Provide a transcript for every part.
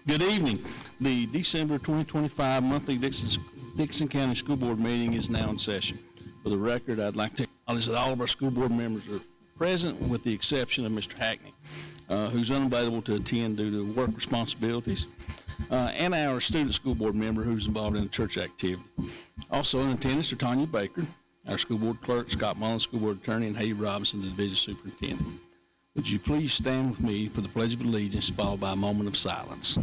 Good evening. The December 2025 monthly Dixon County School Board meeting is now in session. For the record, I'd like to acknowledge that all of our school board members are present with the exception of Mr. Hackney, who's unavailable to attend due to work responsibilities, and our student school board member who's involved in a church activity. Also in attendance are Tanya Baker, our school board clerk, Scott Mullins, school board attorney, and Hayley Robinson, the division superintendent. Would you please stand with me for the Pledge of Allegiance, followed by a moment of silence.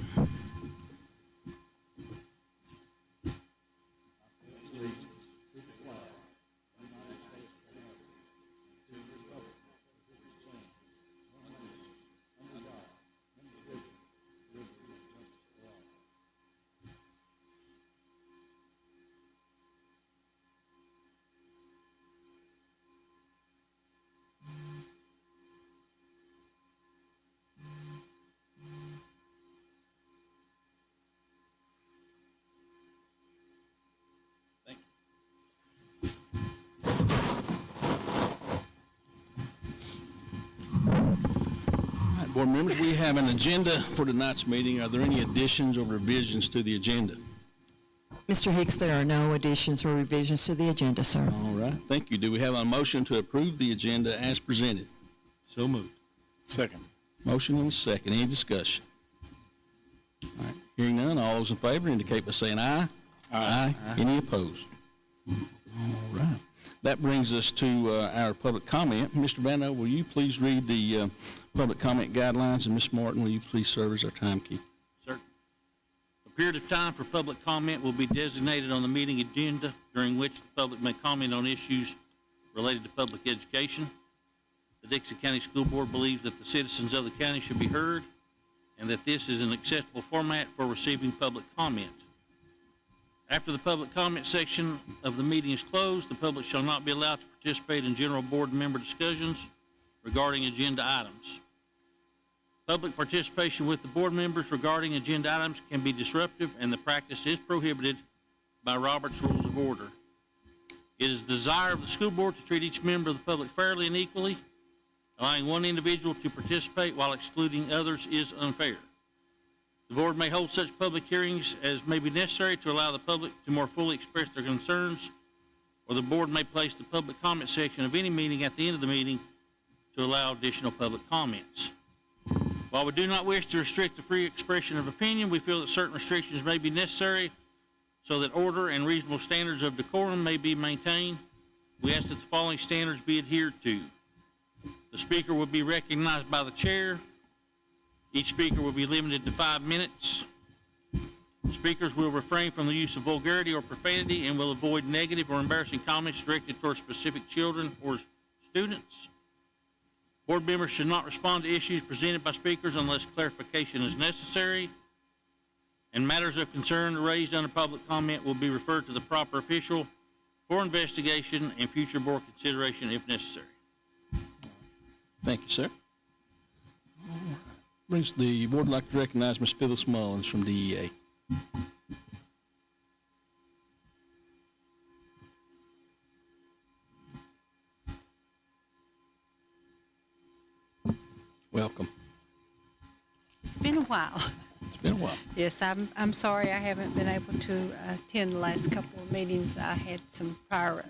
Board members, we have an agenda for tonight's meeting. Are there any additions or revisions to the agenda? Mr. Hicks, there are no additions or revisions to the agenda, sir. All right, thank you. Do we have a motion to approve the agenda as presented? So moved. Second. Motion and a second. Any discussion? All right, hearing none, all those in favor indicate by saying aye. Aye. Any opposed? All right. That brings us to our public comment. Mr. Vano, will you please read the public comment guidelines, and Ms. Martin, will you please serve as our timekeeper? Sir. A period of time for public comment will be designated on the meeting agenda during which the public may comment on issues related to public education. The Dixon County School Board believes that the citizens of the county should be heard and that this is an acceptable format for receiving public comment. After the public comment section of the meeting is closed, the public shall not be allowed to participate in general board member discussions regarding agenda items. Public participation with the board members regarding agenda items can be disruptive, and the practice is prohibited by Robert's Rules of Order. It is the desire of the school board to treat each member of the public fairly and equally. Allowing one individual to participate while excluding others is unfair. The board may hold such public hearings as may be necessary to allow the public to more fully express their concerns, or the board may place the public comment section of any meeting at the end of the meeting to allow additional public comments. While we do not wish to restrict the free expression of opinion, we feel that certain restrictions may be necessary so that order and reasonable standards of decorum may be maintained. We ask that the following standards be adhered to. The speaker will be recognized by the chair. Each speaker will be limited to 5 minutes. Speakers will refrain from the use of vulgarity or profanity and will avoid negative or embarrassing comments directed towards specific children or students. Board members should not respond to issues presented by speakers unless clarification is necessary. And matters of concern raised under public comment will be referred to the proper official for investigation and future board consideration if necessary. Thank you, sir. Brings the board would like to recognize Ms. Phyllis Mullins from DEA. Welcome. It's been a while. It's been a while. Yes, I'm sorry I haven't been able to attend the last couple of meetings. I had some prior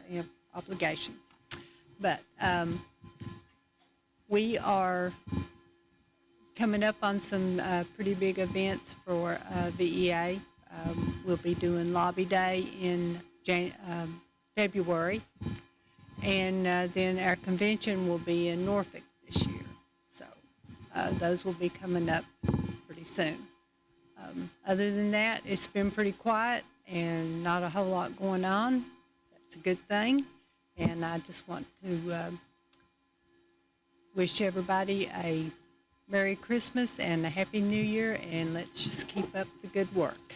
obligations. But we are coming up on some pretty big events for VEA. We'll be doing Lobby Day in February, and then our convention will be in Norfolk this year. So those will be coming up pretty soon. Other than that, it's been pretty quiet and not a whole lot going on. That's a good thing, and I just want to wish everybody a Merry Christmas and a Happy New Year, and let's just keep up the good work.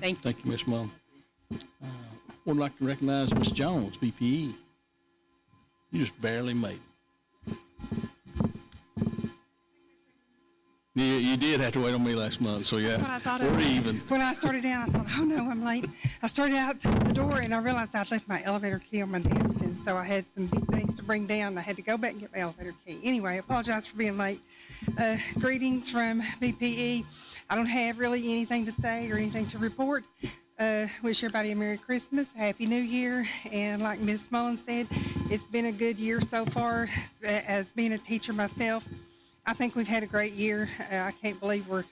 Thank you. Thank you, Ms. Mullins. Would like to recognize Ms. Jones, BPE. You just barely made it. You did have to wait on me last month, so yeah, What I thought we're even. When I started down, I thought, oh no, I'm late. I started out the door and I realized I'd left my elevator key on my desk, and so I had some big things to bring down. I had to go back and get my elevator key. Anyway, I apologize for being late. Greetings from BPE. I don't have really anything to say or anything to report. Wish everybody a Merry Christmas, Happy New Year, and like Ms. Mullins said, it's been a good year so far. As being a teacher myself, I think we've had a great year. I can't believe we're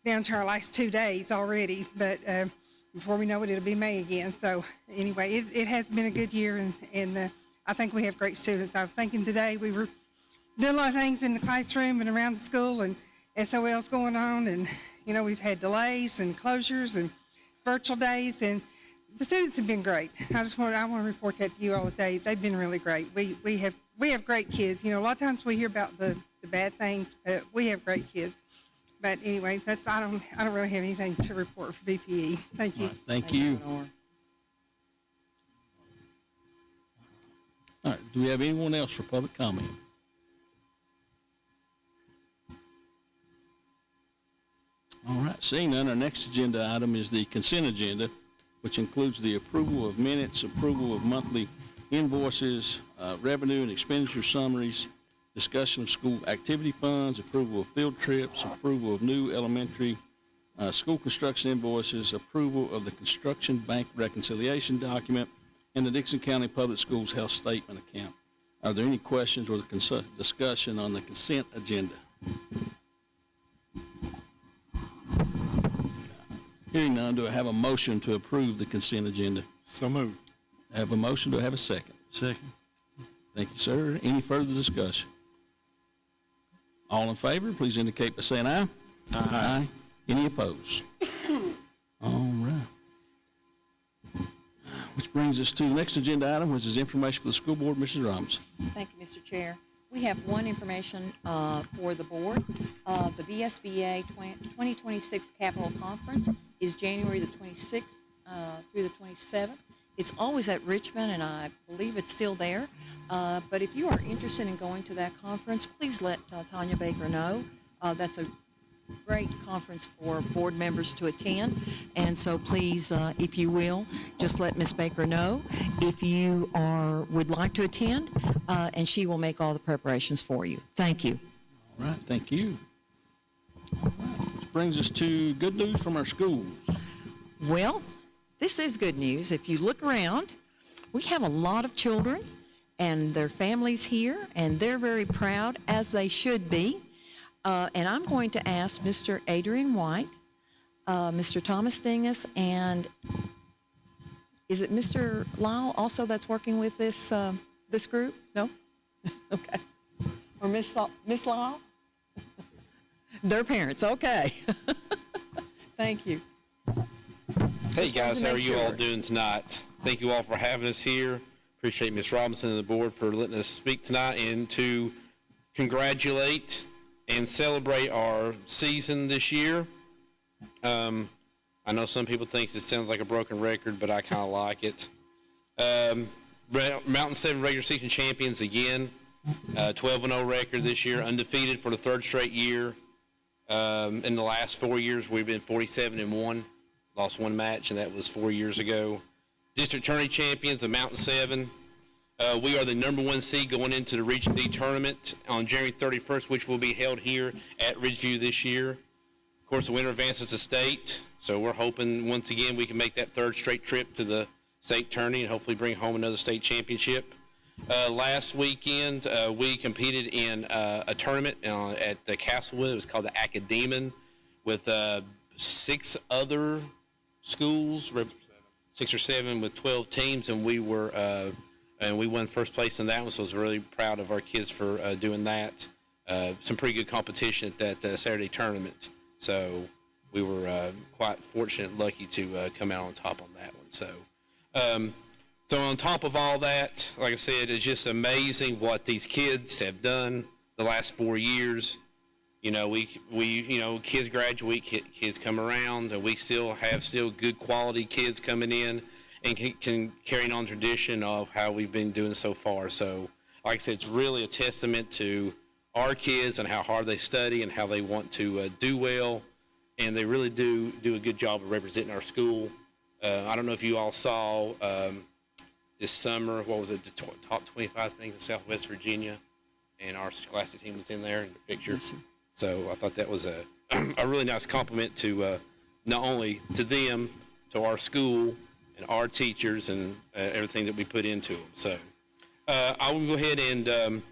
down to our last 2 days already, but before we know it, it'll be May again. So anyway, it has been a good year, and I think we have great students. I was thinking today we were doing a lot of things in the classroom and around the school, and SOL's going on, and we've had delays and closures and virtual days, and the students have been great. I want to report that to you all today. They've been really great. We have great kids. A lot of times we hear about the bad things, but we have great kids. But anyway, I don't really have anything to report for BPE. Thank you. All right, thank you. All right, do we have anyone else for public comment? All right, seeing none, our next agenda item is the consent agenda, which includes the approval of minutes, approval of monthly invoices, revenue and expenditure summaries, discussion of school activity funds, approval of field trips, approval of new elementary school construction invoices, approval of the construction bank reconciliation document, and the Dickson County Public Schools health statement account. Are there any questions or discussion on the consent agenda? Hearing none, do I have a motion to approve the consent agenda? So moved. I have a motion. Do I have a second? Second. Thank you, sir. Any further discussion? All in favor, please indicate by saying aye. Aye. Any opposed? All right. Which brings us to the next agenda item, which is information for the school board. Mrs. Robinson. Thank you, Mr. Chair. We have one information for the board. The VSBA 2026 Capital Conference is January the 26th through the 27th. It's always at Richmond, and I believe it's still there. But if you are interested in going to that conference, please let Tanya Baker know. That's a great conference for board members to attend. And so please, if you will, just let Ms. Baker know if you would like to attend, and she will make all the preparations for you. Thank you. All right, thank you. All right, which brings us to good news from our schools. Well, this is good news. If you look around, we have a lot of children and their families here, and they're very proud, as they should be. And I'm going to ask Mr. Adrian White, Mr. Thomas Dingus, and is it Mr. Lyle also that's working with this this group? No? Okay. Or Miss Lyle? Their parents, okay. Thank you. Hey Just wanted guys, to how are make you all sure. doing tonight? Thank you all for having us here. Appreciate Ms. Robinson and the board for letting us speak tonight, and to congratulate and celebrate our season this year. I know some people think it sounds like a broken record, but I kind of like it. Mountain 7 regular season champions again, 12-0 record this year, undefeated for the third straight year. In the last 4 years, we've been 47-1, lost one match, and that was 4 years ago. District tourney champions of Mountain 7. We are the #1 seed going into the Region D tournament on January 31st, which will be held here at Ridgeview this year. Of course, the winner advances to state, so we're hoping once again we can make that third straight trip to the state tourney and hopefully bring home another state championship. Last weekend, we competed in a tournament at the Castlewood. It was called the Academon, with 6 other schools, 6 or 7 with 12 teams, and we won first place in that one. So I was really proud of our kids for doing that. Some pretty good competition at that Saturday tournament. So we were quite fortunate and lucky to come out on top on that one. So on top of all that, like I said, it's just amazing what these kids have done the last 4 years. Kids graduate, kids come around, and we still have good quality kids coming in and can carry on tradition of how we've been doing so far. So, like I said, it's really a testament to our kids and how hard they study and how they want to do well, and they really do a good job of representing our school. I don't know if you all saw this summer, what was it, the top 25 things in Southwest Virginia, and our scholastic team was in there in the picture. Yes, sir. So I thought that was a really nice compliment to not only to them, to our school and our teachers and everything that we put into them. So I will go ahead and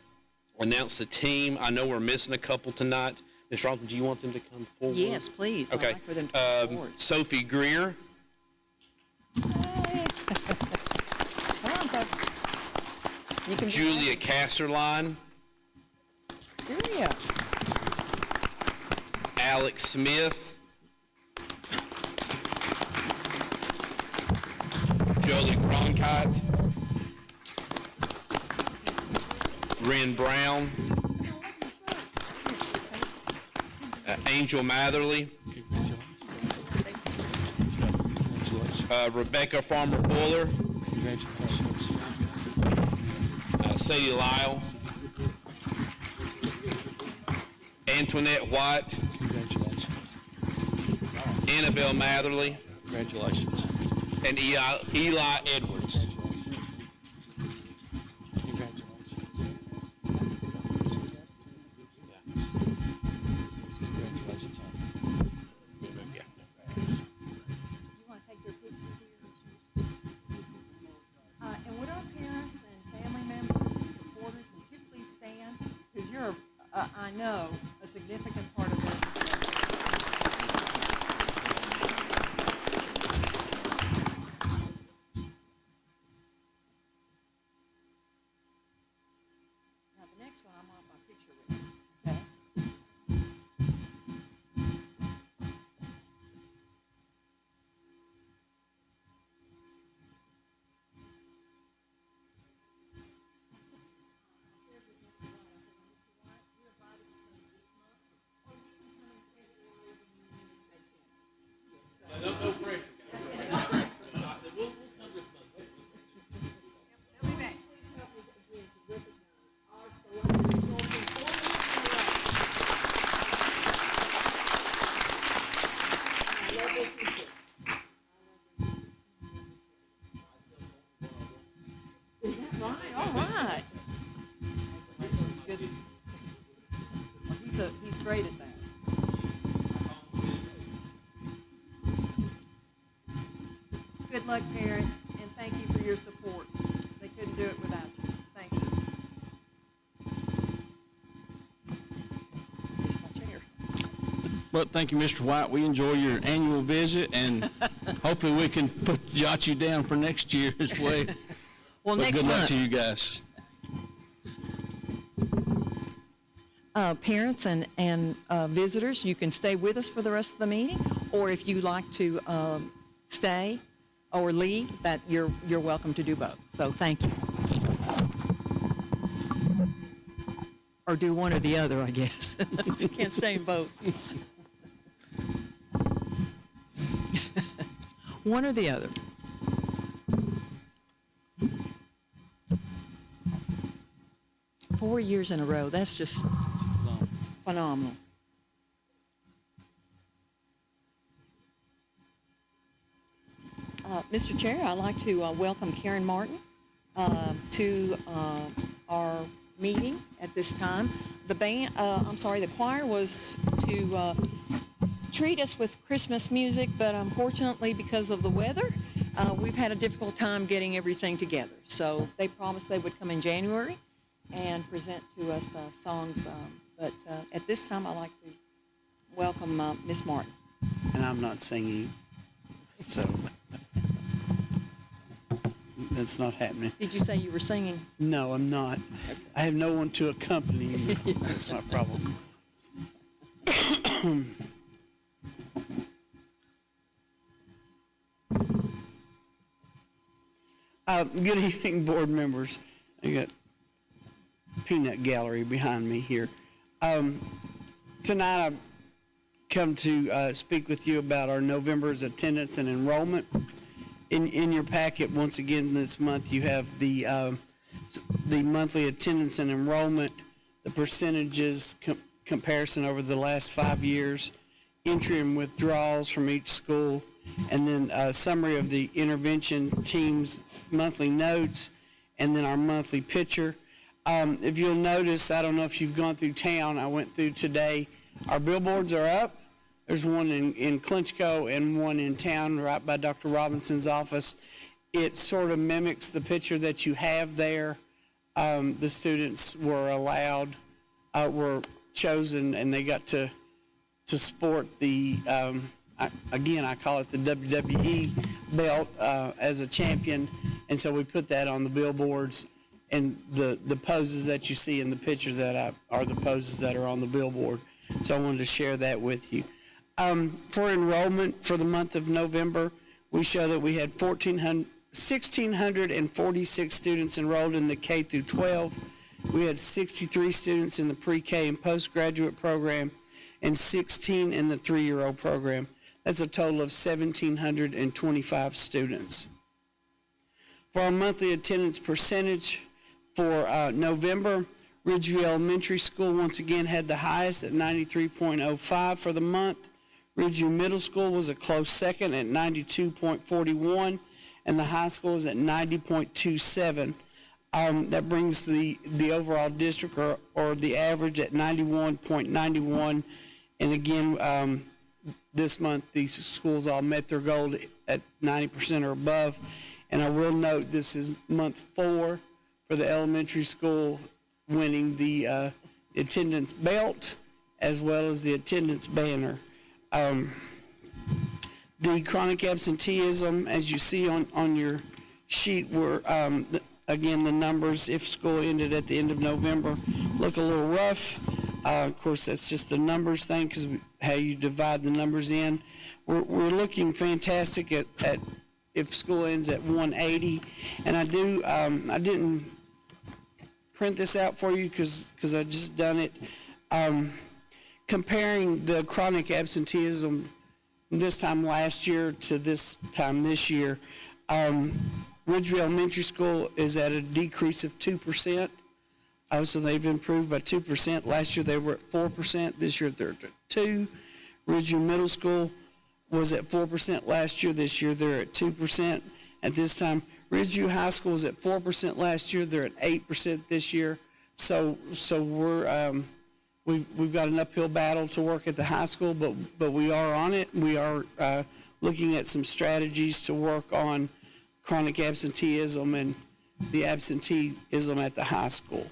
announce the team. I know we're missing a couple tonight. Ms. Robinson, do you want them to come forward? Yes, please. I'd Okay. like for them to come forward. Sophie Greer, Come on, Sophie. You can be Julia Casterline, Julia. Alex Smith, Jolie Cronkite, Ren Brown, Angel Matherly, Rebecca Farmer Fuller, Congratulations. Sadie Lyle, Antoinette White, Congratulations. Annabelle Matherly, Congratulations. and Eli Edwards. You want to take your picture here? And would our parents and family members and supporters, would you please stand? Because you're, I know, a significant part of this. Now, the next one, I want my picture with you, okay? Is that right? All right. Good. He's great at that. Good luck, parents, and thank you for your support. They couldn't do it without you. Thank you. This is my chair. Well, thank you, Mr. White. We enjoy your annual visit, and hopefully we can jot you down for next year as well. Well, But next good luck month, to you guys. parents and visitors, you can stay with us for the rest of the meeting, or if you like to stay or leave, that you're welcome to do both. So thank you. Or do one or the other, I guess. Can't stay in both. One or the other. Four years in a row. That's just phenomenal. Mr. Chair, I'd like to welcome Karen Martin to our meeting at this time. The choir was to treat us with Christmas music, but unfortunately, because of the weather, we've had a difficult time getting everything together. So they promised they would come in January and present to us songs. But at this time, I'd like to welcome Miss Martin. And I'm not singing, so that's not happening. Did you say you were singing? No, I'm not. I have no one to accompany me. That's my problem. Good evening, board members. I got peanut gallery behind me here. Tonight I've come to speak with you about our November's attendance and enrollment. In your packet, once again, this month you have the monthly attendance and enrollment, the percentages comparison over the last 5 years, entry and withdrawals from each school, and then a summary of the intervention team's monthly notes, and then our monthly picture. If you'll notice, I don't know if you've gone through town, I went through today Our billboards are up. There's one in Clinchco and one in town right by Dr. Robinson's office. It sort of mimics the picture that you have there. The students were allowed, were chosen, and they got to sport the, again, I call it the WWE belt as a champion. And so we put that on the billboards, and the poses that you see in the picture that are the poses that are on the billboard. So I wanted to share that with you. For enrollment for the month of November, we show that we had 1,646 students enrolled in the K through 12. We had 63 students in the pre-K and postgraduate program and 16 in the 3-year-old program. That's a total of 1,725 students. For our monthly attendance percentage for November, Ridgeview Elementary School once again had the highest at 93.05 for the month. Ridgeview Middle School was a close second at 92.41, and the high school is at 90.27. That brings the overall district or the average at 91.91. And again, this month, these schools all met their goal at 90% or above. And I will note this is month 4 for the elementary school winning the attendance belt as well as the attendance banner. The chronic absenteeism, as you see on your sheet, were, again, the numbers, if school ended at the end of November, look a little rough. Of course, that's just a numbers thing because how you divide the numbers in. We're looking fantastic at if school ends at 180. And I didn't print this out for you because I just done it. Comparing the chronic absenteeism this time last year to this time this year, Ridgeview Elementary School is at a decrease of 2%. So they've improved by 2%. Last year they were at 4%. This year they're at 2%. Ridgeview Middle School was at 4% last year. This year they're at 2% at this time. Ridgeview High School was at 4% last year. They're at 8% this year. So we're we've got an uphill battle to work at the high school, but we are on it. We are looking at some strategies to work on chronic absenteeism and the absenteeism at the high school.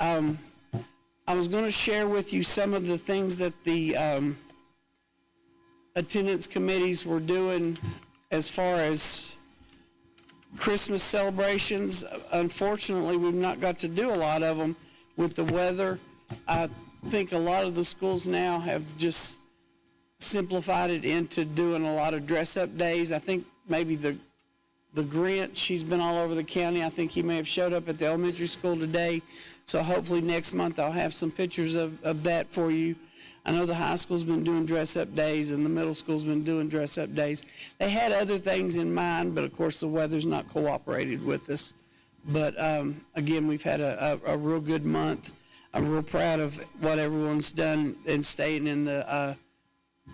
I was going to share with you some of the things that the attendance committees were doing as far as Christmas celebrations. Unfortunately, we've not got to do a lot of them with the weather. I think a lot of the schools now have just simplified it into doing a lot of dress-up days. I think maybe the Grinch, he's been all over the county. I think he may have showed up at the elementary school today. So hopefully next month I'll have some pictures of that for you. I know the high school's been doing dress-up days and the middle school's been doing dress-up days. They had other things in mind, but of course the weather's not cooperated with us. But again, we've had a real good month. I'm real proud of what everyone's done and staying in the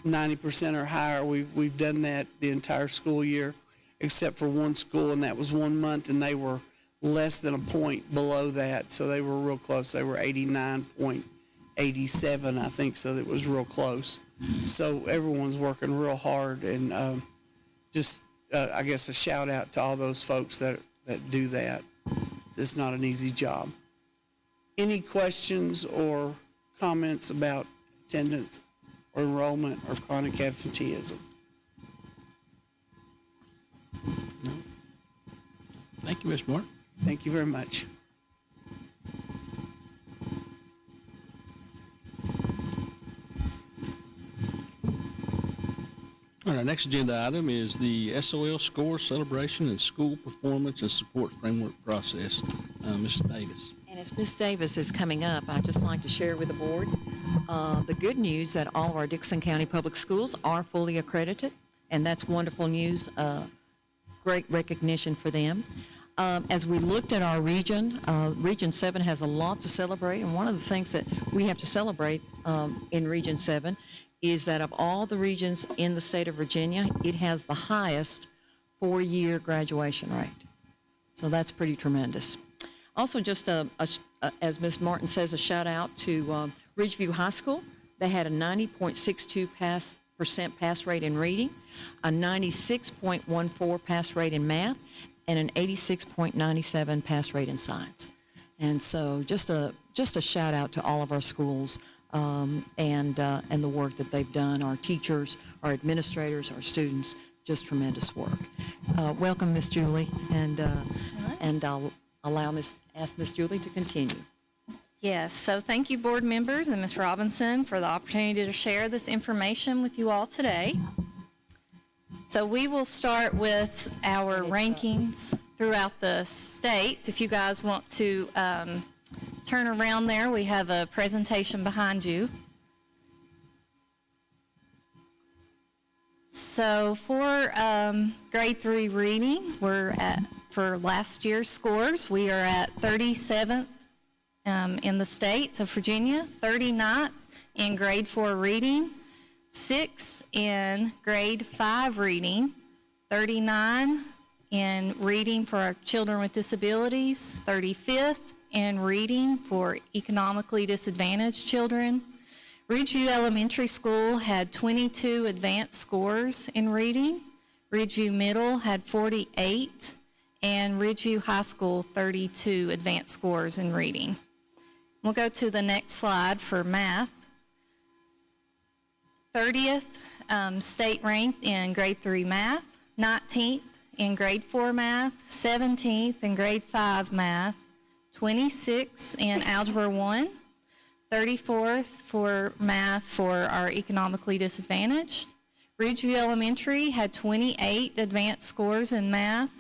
90% or higher. We've done that the entire school year, except for one school, and that was 1 month, and they were less than a point below that, so they were real close. They were 89.87, I think, so it was real close. So everyone's working real hard, and I guess a shout out to all those folks that do that. It's not an easy job. Any questions or comments about attendance or enrollment or chronic absenteeism? No? Thank you, Mr. Martin. Thank you very much. All right, our next agenda item is the SOL score celebration and school performance and support framework process. Mr. Davis. And as Ms. Davis is coming up, I'd just like to share with the board the good news that all of our Dickson County Public Schools are fully accredited, and that's wonderful news, great recognition for them. As we looked at our region, Region 7 has a lot to celebrate, and one of the things that we have to celebrate in Region 7 is that of all the regions in the state of Virginia, it has the highest 4-year graduation rate. So that's pretty tremendous. Also, just as Ms. Martin says, a shout out to Ridgeview High School, they had a 90.62% pass rate in reading, a 96.14 pass rate in math, and an 86.97 pass rate in science. And so just a shout out to all of our schools and the work that they've done, our teachers, our administrators, our students, just tremendous work. Welcome, Miss Julie, and I'll ask Miss Julie to continue. Yes, so thank you, board members and Ms. Robinson, for the opportunity to share this information with you all today. So we will start with our rankings throughout the state. If you guys want to turn around there, we have a presentation behind you. So for grade 3 reading, for last year's scores, we are at 37th in the state of Virginia, 39th in grade 4 reading, 6th in grade 5 reading, 39 in reading for our children with disabilities, 35th in reading for economically disadvantaged children. Ridgeview Elementary School had 22 advanced scores in reading. Ridgeview Middle had 48, and Ridgeview High School 32 advanced scores in reading. We'll go to the next slide for math. 30th state ranked in grade 3 math, 19th in grade 4 math, 17th in grade 5 math, 26th in algebra 1, 34th for math for our economically disadvantaged. Ridgeview Elementary had 28 advanced scores in math,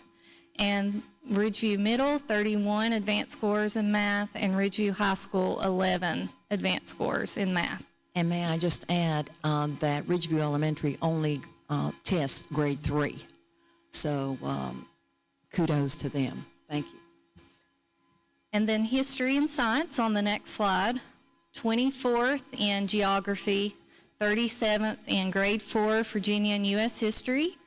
and Ridgeview Middle 31 advanced scores in math, and Ridgeview High School 11 advanced scores in math. And may I just add that Ridgeview Elementary only tests grade 3. So kudos to them. Thank you. And then history and science on the next slide. 24th in geography, 37th in grade 4 Virginia and U.S. history,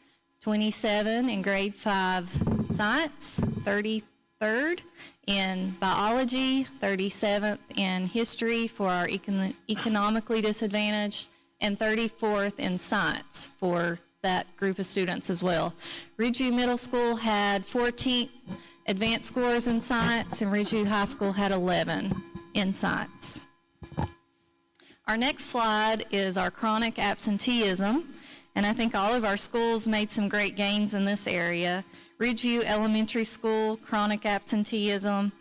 27 in grade 5 science, 33rd in biology, 37th in history for our economically disadvantaged, and 34th in science for that group of students as well. Ridgeview Middle School had 14 advanced scores in science, and Ridgeview High School had 11 in science. Our next slide is our chronic absenteeism, and I think all of our schools made some great gains in this area. Ridgeview Elementary School chronic absenteeism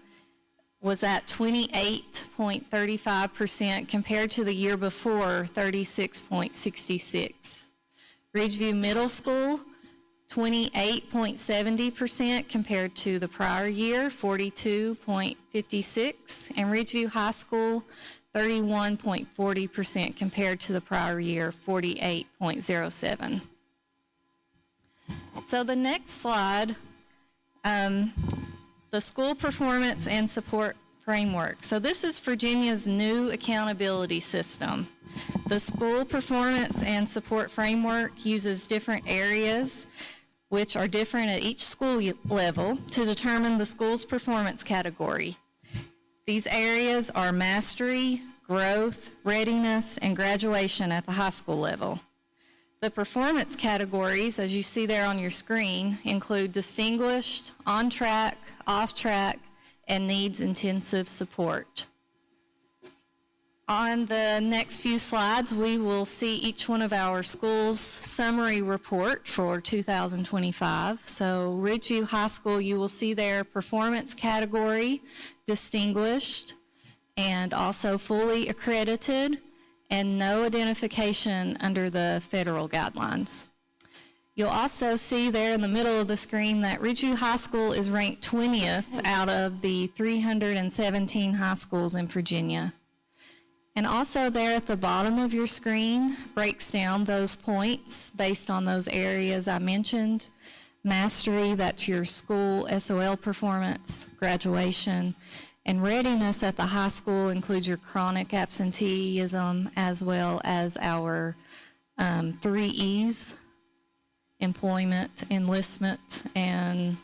was at 28.35% compared to the year before, 36.66. Ridgeview Middle School, 28.70% compared to the prior year, 42.56. And Ridgeview High School, 31.40% compared to the prior year, 48.07. So the next slide, the school performance and support framework. So this is Virginia's new accountability system. The school performance and support framework uses different areas, which are different at each school level, to determine the school's performance category. These areas are mastery, growth, readiness, and graduation at the high school level. The performance categories, as you see there on your screen, include distinguished, on track, off track, and needs intensive support. On the next few slides, we will see each one of our schools' summary report for 2025. So Ridgeview High School, you will see their performance category, distinguished, and also fully accredited, and no identification under the federal guidelines. You'll also see there in the middle of the screen that Ridgeview High School is ranked 20th out of the 317 high schools in Virginia. And also there at the bottom of your screen breaks down those points based on those areas I mentioned. Mastery, that's your school SOL performance, graduation, and readiness at the high school includes your chronic absenteeism as well as our 3 E's, employment, enlistment, and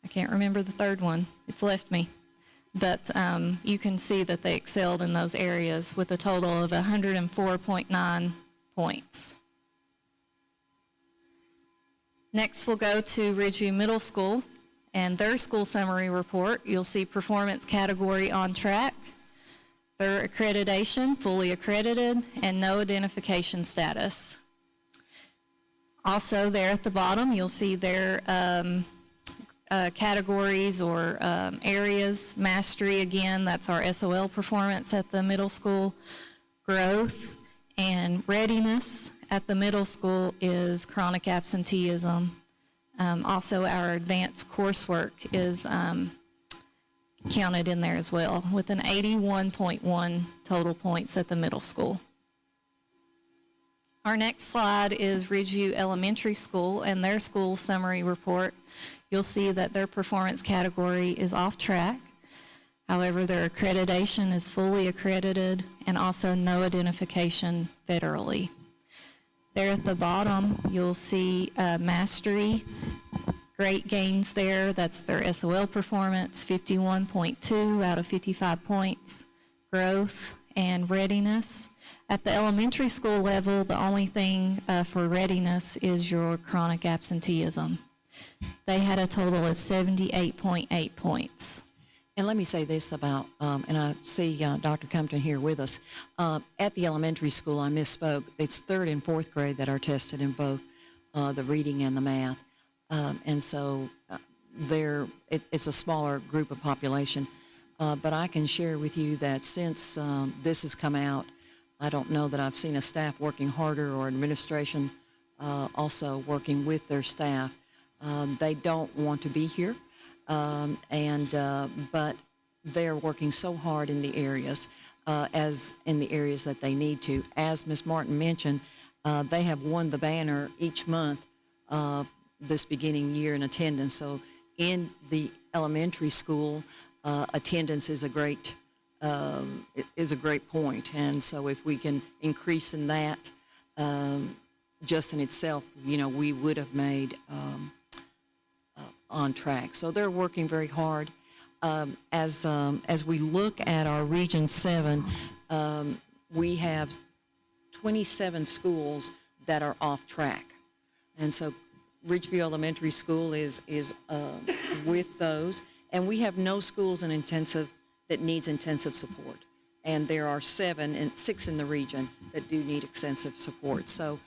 I can't remember the third one. It's left me. but you can see that they excelled in those areas with a total of 104.9 points. Next, we'll go to Ridgeview Middle School and their school summary report. You'll see performance category on track, their accreditation, fully accredited, and no identification status. Also there at the bottom, you'll see their categories or areas. Mastery, again, that's our SOL performance at the middle school. Growth and readiness at the middle school is chronic absenteeism. Also, our advanced coursework is counted in there as well, with an 81.1 total points at the middle school. Our next slide is Ridgeview Elementary School and their school summary report. You'll see that their performance category is off track. However, their accreditation is fully accredited and also no identification federally. There at the bottom, you'll see mastery, great gains there. That's their SOL performance, 51.2 out of 55 points. Growth and readiness. At the elementary school level, the only thing for readiness is your chronic absenteeism. They had a total of 78.8 points. And let me say this about, and I see Dr. Compton here with us. At the elementary school, I misspoke. It's 3rd and 4th grade that are tested in both the reading and the math. And so it's a smaller group of population. But I can share with you that since this has come out, I don't know that I've seen a staff working harder or administration also working with their staff. They don't want to be here. But they're working so hard in the areas, as in the areas that they need to. As Ms. Martin mentioned, they have won the banner each month this beginning year in attendance. So in the elementary school, attendance is a great point. And so if we can increase in that, just in itself, we would have made on track. So they're working very hard. As we look at our Region 7, we have 27 schools that are off track. And so Ridgeview Elementary School is with those. And we have no schools that needs intensive support. And there are 6 in the region that do need extensive support. So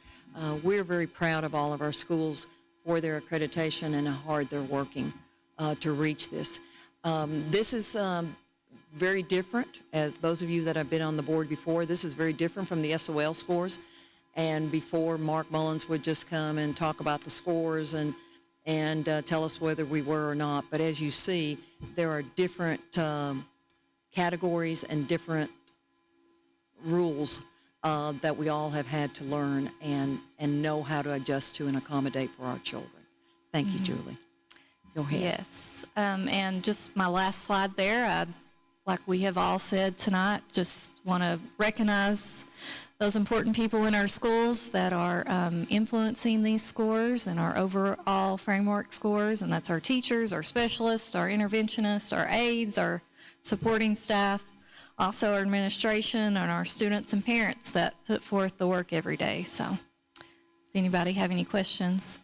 we're very proud of all of our schools for their accreditation and how hard they're working to reach this. This is very different, as those of you that have been on the board before, this is very different from the SOL scores. And before, Mark Mullins would just come and talk about the scores and tell us whether we were or not. But as you see, there are different categories and different rules that we all have had to learn and know how to adjust to and accommodate for our children. Thank you, Julie. Go ahead. Yes, and just my last slide there, like we have all said tonight, just want to recognize those important people in our schools that are influencing these scores and our overall framework scores, and that's our teachers, our specialists, our interventionists, our aides, our supporting staff, also our administration and our students and parents that put forth the work every day. So, does anybody have any questions?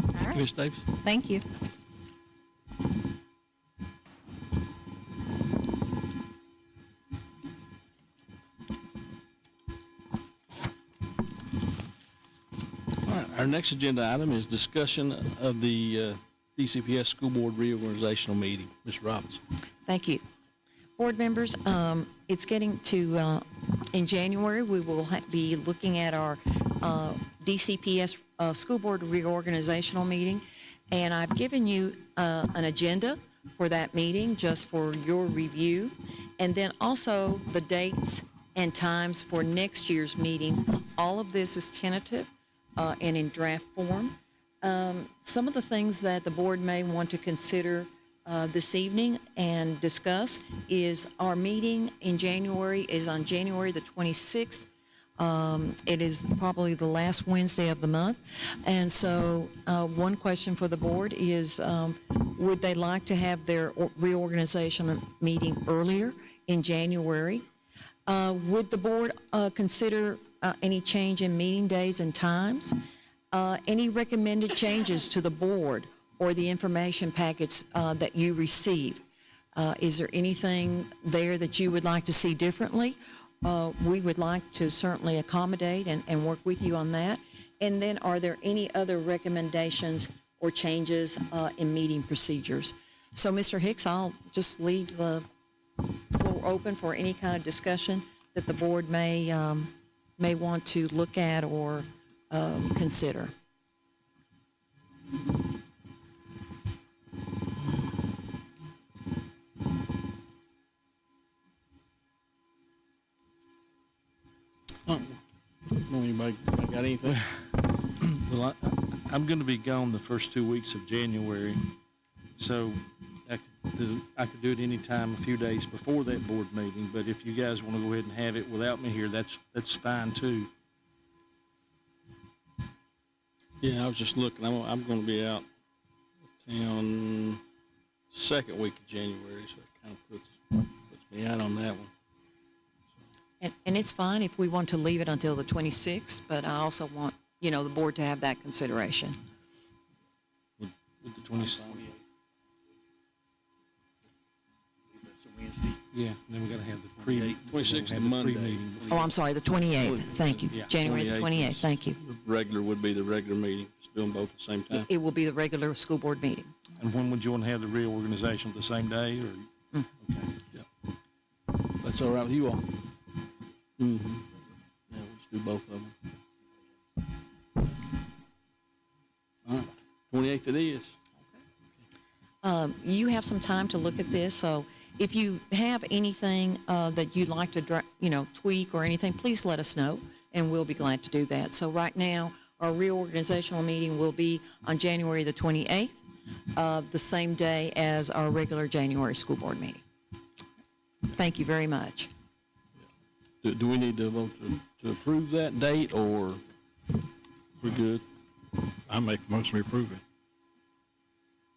All right. Ms. Davis? Thank you. All right, our next agenda item is discussion of the DCPS School Board reorganizational meeting. Ms. Robbins. Thank you. Board members, it's getting to, in January, we will be looking at our DCPS School Board reorganizational meeting, and I've given you an agenda for that meeting just for your review, and then also the dates and times for next year's meetings. All of this is tentative and in draft form. Some of the things that the board may want to consider this evening and discuss is our meeting in January is on January the 26th It is probably the last Wednesday of the month. And so one question for the board is, would they like to have their reorganization meeting earlier in January? Would the board consider any change in meeting days and times? Any recommended changes to the board or the information packets that you receive? Is there anything there that you would like to see differently? We would like to certainly accommodate and work with you on that. And then are there any other recommendations or changes in meeting procedures? So, Mr. Hicks, I'll just leave the floor open for any kind of discussion that the board may want to look at or consider. Anybody got anything? Well, I'm going to be gone the first 2 weeks of January, so I could do it any time a few days before that board meeting, but if you guys want to go ahead and have it without me here, that's fine too. Yeah, I was just looking. I'm going to be out of town second week of January, so it kind of puts me out on that one. And it's fine if we want to leave it until the 26th, but I also want, the board to have that consideration. With the 27th. Yeah, then we got to have the pre. 26th have is the Monday. pre-meeting. Oh, I'm sorry, the 28th. Thank you. Yeah, January the 28th 28th. is- Thank you. The regular would be the regular meeting. Just do them both at the same time. It will be the regular school board meeting. And when would you want to have the reorganization, the same day or? Okay. That's all right with you all? Mm-hmm. Yeah, we'll just do both of them. All right, 28th it is. You have some time to look at this, so if you have anything that you'd like to, tweak or anything, please let us know, and we'll be glad to do that. So right now, our reorganizational meeting will be on January the 28th, the same day as our regular January school board meeting. Thank you very much. Do we need to vote to approve that date, or we're good? I make the motion to approve it.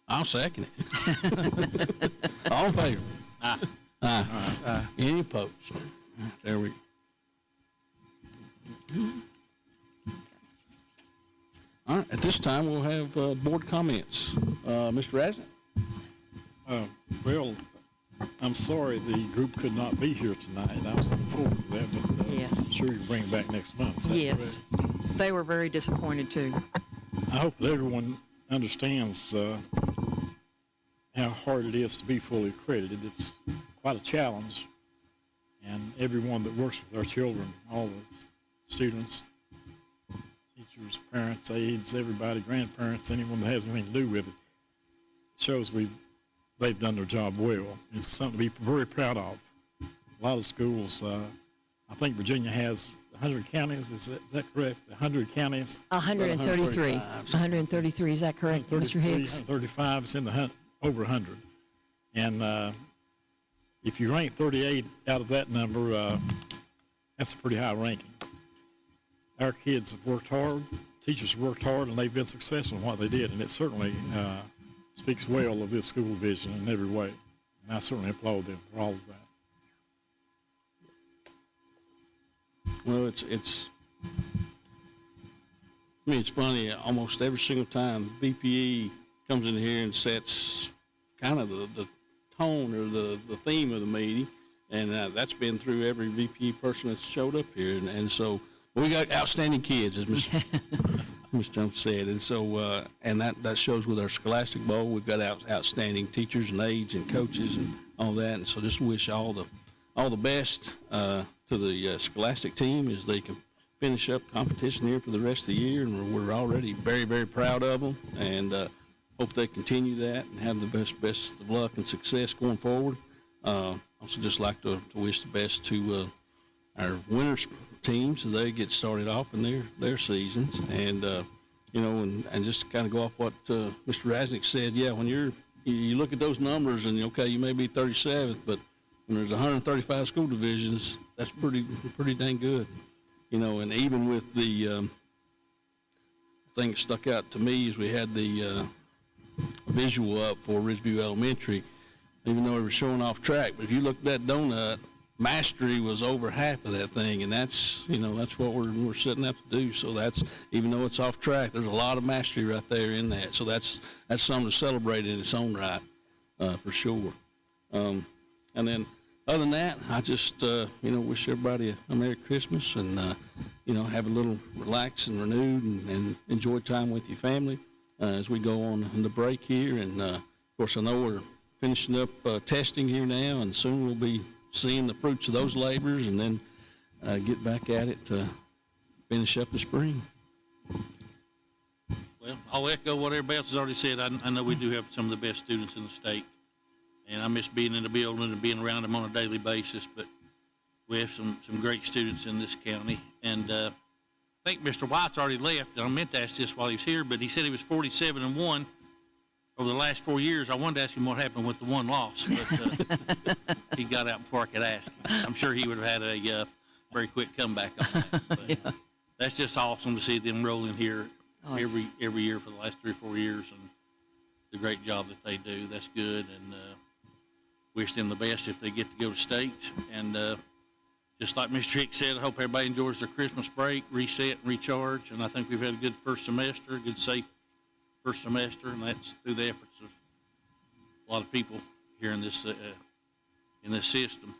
I'll second it. All in favor? Aye. Aye. Any opposed? There we go. All right, at this time, we'll have board comments. Mr. Rasnick? Well, I'm sorry the group could not be here tonight. I was looking forward to that, but Yes. I'm sure you'll bring it back next month. Is that Yes, they were very disappointed too. correct? I hope that everyone understands how hard it is to be fully accredited. It's quite a challenge, and everyone that works with our children, all the students, teachers, parents, aides, everybody, grandparents, anyone that has anything to do with it, shows they've done their job well. It's something to be very proud of. A lot of schools, I think Virginia has 100 counties, is that correct? 100 counties? 133. 133, is that correct, Mr. Hicks? 135, it's in the over 100. And if you rank 38 out of that number, that's a pretty high ranking. Our kids have worked hard, teachers have worked hard, and they've been successful in what they did, and it certainly speaks well of this school division in every way. And I certainly applaud them for all of that. Well, it's funny, almost every single time BPE comes in here and sets kind of the tone or the theme of the meeting, and that's been through every VPE person that's showed up here, and so we got outstanding kids, as Ms. Jones said, and so and that shows with our Scholastic Bowl. We've got outstanding teachers and aides and coaches and all that, and so just wish all the best to the Scholastic team as they can finish up competition here for the rest of the year, and we're already very, very proud of them, and hope they continue that and have the best of luck and success going forward. Also just like to wish the best to our winners teams as they get started off in their seasons, and and just kind of go off what Mr. Rasnick said. Yeah, when you look at those numbers and okay, you may be 37th, but when there's 135 school divisions, that's pretty dang good. you know, and even with the thing that stuck out to me is we had the visual up for Ridgeview Elementary, even though we were showing off track. But if you look at that donut, mastery was over half of that thing, and that's, you know, that's what we're setting out to do. So that's, even though it's off track, there's a lot of mastery right there in that. So that's something to celebrate in its own right, for sure. And then other than that, I just, you know, wish everybody a Merry Christmas and, you know, have a little relaxed and renewed and enjoy time with your family as we go on the break here. And, of course, I know we're finishing up testing here now, and soon we'll be seeing the fruits of those labors and then get back at it to finish up the spring. Well, I'll echo what everybody else has already said. I know we do have some of the best students in the state, and I miss being in the building and being around them on a daily basis, but we have some great students in this county. And I think Mr. White's already left, and I meant to ask this while he was here, but he said he was 47-1 over the last 4 years. I wanted to ask him what happened with the one loss, but he got out before I could ask him. I'm sure he would have had a very quick comeback on that. But that's just awesome to see them rolling here every year for the last 3 or 4 years, and the great job that they do. That's good, and wish them the best if they get to go to state. And just like Mr. Hicks said, I hope everybody enjoys their Christmas break, reset and recharge. And I think we've had a good first semester, a good safe first semester, and that's through the efforts of a lot of people here in this system.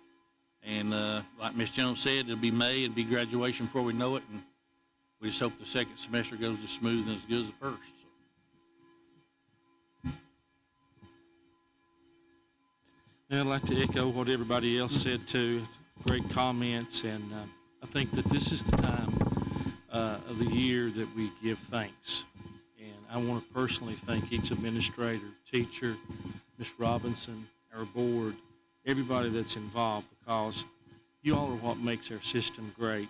And like Ms. Jones said, it'll be May, it'll be graduation before we know it, and we just hope the second semester goes as smooth and as good as the first. And I'd like to echo what everybody else said too. Great comments, and I think that this is the time of the year that we give thanks. And I want to personally thank each administrator, teacher, Ms. Robinson, our board, everybody that's involved, because you all are what makes our system great.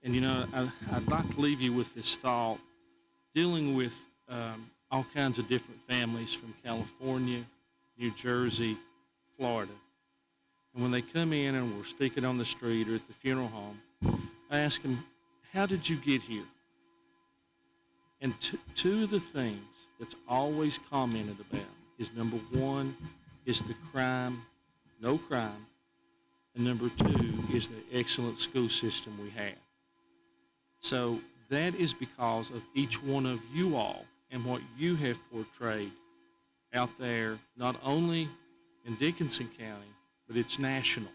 And, you know, I'd like to leave you with this thought, dealing with all kinds of different families from California, New Jersey, Florida. And when they come in and we're speaking on the street or at the funeral home, I ask them, how did you get here? And two of the things that's always commented about is, number one, is the crime, no crime, and number two is the excellent school system we have. So that is because of each one of you all and what you have portrayed out there, not only in Dickinson County, but it's national.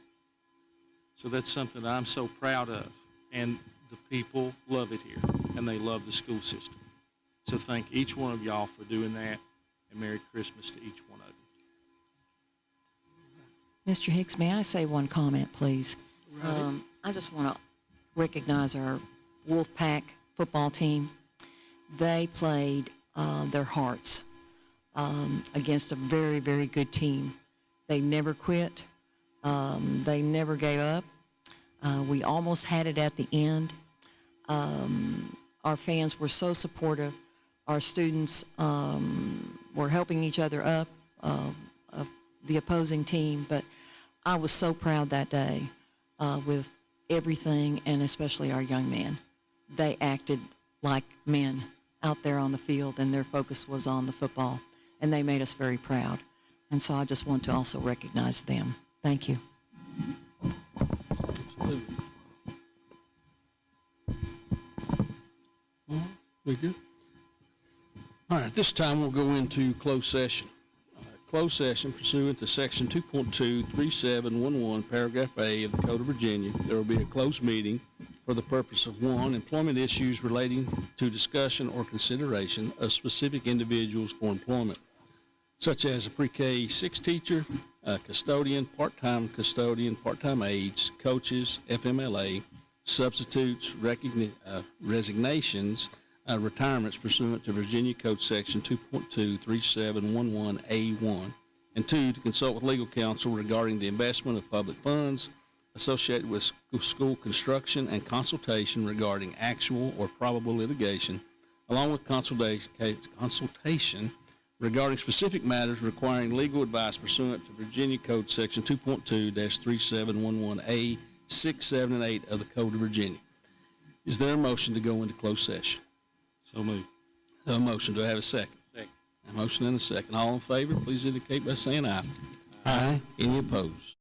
So that's something that I'm so proud of. And the people love it here, and they love the school system. So thank each one of y'all for doing that, and Merry Christmas to each one of you. Mr. Hicks, may I say one comment, please? I just want to recognize our Wolfpack football team. They played their hearts against a very, very good team. They never quit. They never gave up. We almost had it at the end. Our fans were so supportive. Our students were helping each other up, of the opposing team. But I was so proud that day with everything, and especially our young men. They acted like men out there on the field, and their focus was on the football, and they made us very proud. And so I just want to also recognize them. Thank you. Absolutely. All right, we good? All right, at this time we'll go into closed session. Closed session pursuant to Section 2.23711, Paragraph A of the Code of Virginia. There will be a closed meeting for the purpose of, 1, employment issues relating to discussion or consideration of specific individuals for employment, such as a pre-K 6 teacher, a custodian, part-time aides, coaches, FMLA, substitutes, resignations, retirements pursuant to Virginia Code Section 2.23711A1, and 2, to consult with legal counsel regarding the investment of public funds associated with school construction and consultation regarding actual or probable litigation, along with consultation regarding specific matters requiring legal advice pursuant to Virginia Code Section 2.2-3711A, 6, 7, and 8 of the Code of Virginia. Is there a motion to go into closed session? So moved. A motion, do I have a second? Second. A motion and a second. All in favor, please indicate by saying aye. Aye. Any opposed?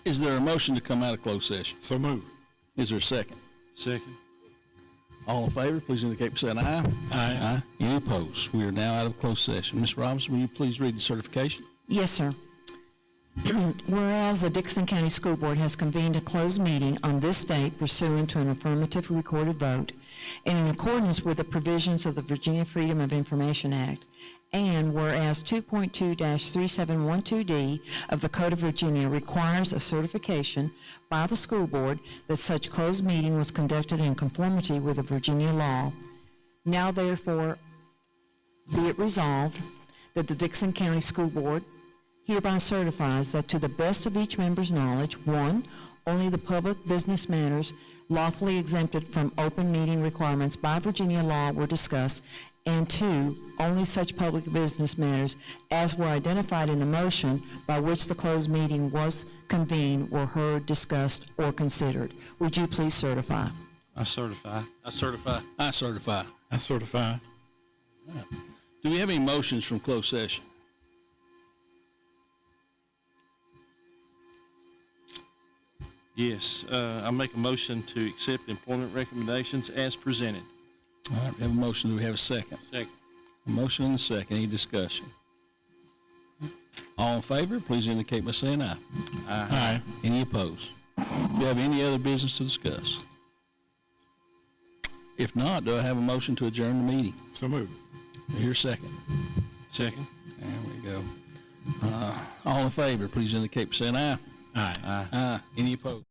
Is there a motion to come out of closed session? So moved. Is there a second? Second. All in favor, please indicate by saying aye. Aye. Any opposed? We are now out of closed session. Ms. Robinson, will you please read the certification? Yes, sir. Whereas the Dixon County School Board has convened a closed meeting on this date pursuant to an affirmative recorded vote and in accordance with the provisions of the Virginia Freedom of Information Act, and whereas 2.2-3712D of the Code of Virginia requires a certification by the school board that such closed meeting was conducted in conformity with the Virginia law, now therefore be it resolved that the Dixon County School Board hereby certifies that to the best of each member's knowledge, 1, only the public business matters lawfully exempted from open meeting requirements by Virginia law were discussed, and 2, only such public business matters as were identified in the motion by which the closed meeting was convened were heard, discussed, or considered. Would you please certify? I certify. I certify. I certify. I certify. Do we have any motions from closed session? Yes, I make a motion to accept employment recommendations as presented. All right, we have a motion. Do we have a second? Second. A motion and a second. Any discussion? All in favor, please indicate by saying aye. Aye. Any opposed? Do you have any other business to discuss? If not, do I have a motion to adjourn the meeting? So moved. Here's a second. Second. There we go. All in favor, please indicate by saying aye. Aye. Aye. Any opposed?